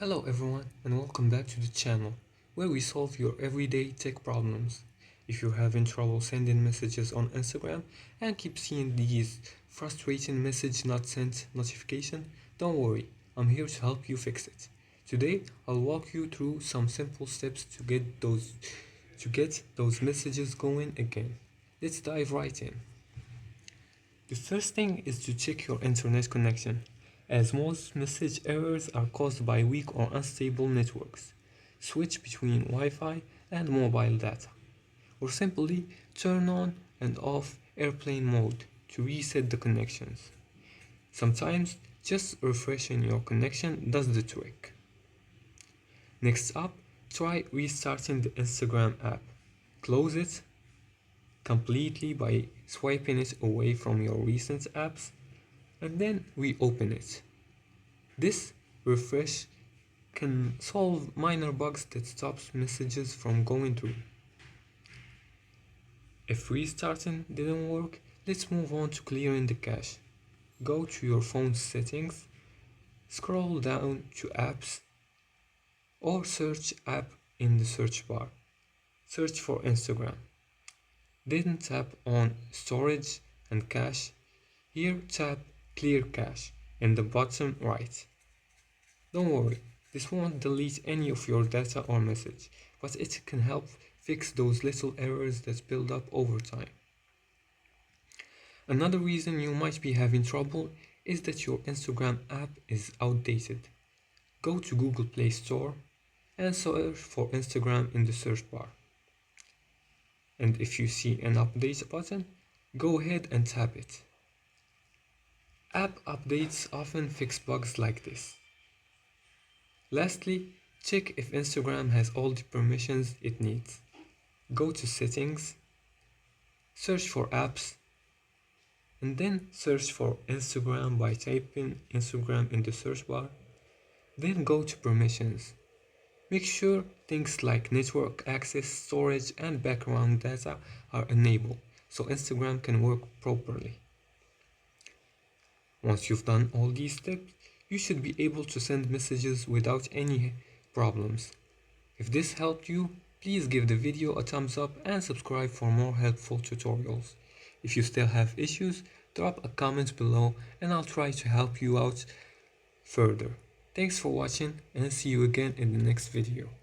Hello everyone and welcome back to the channel where we solve your everyday tech problems. If you're having trouble sending messages on Instagram and keep seeing these frustrating message not sent notification, don't worry, I'm here to help you fix it. Today I'll walk you through some simple steps to get those messages going again. Let's dive right in. The first thing is to check your internet connection, as most message errors are caused by weak or unstable networks. Switch between Wi-Fi and mobile data, or simply turn on and off airplane mode to reset the connections. Sometimes just refreshing your connection does the trick. Next up, try restarting the Instagram app. Close it completely by swiping it away from your recent apps and then reopen it. This refresh can solve minor bugs that stops messages from going through. If restarting didn't work, let's move on to clearing the cache. Go to your phone's settings, scroll down to apps or search app in the search bar. Search for Instagram. Then tap on storage and cache. Here tap clear cache in the bottom right. Don't worry, this won't delete any of your data or message, but it can help fix those little errors that build up over time. Another reason you might be having trouble is that your Instagram app is outdated. Go to Google Play Store and search for Instagram in the search bar. And if you see an update button, go ahead and tap it. App updates often fix bugs like this. Lastly, check if Instagram has all the permissions it needs. Go to Settings, search for Apps, and then search for Instagram by typing Instagram in the search bar. Then go to Permissions. Make sure things like network access, storage, and background data are enabled so Instagram can work properly. Once you've done all these steps, you should be able to send messages without any problems. If this helped you, please give the video a thumbs up and subscribe for more helpful tutorials. If you still have issues, drop a comment below and I'll try to help you out further. Thanks for watching and see you again in the next video.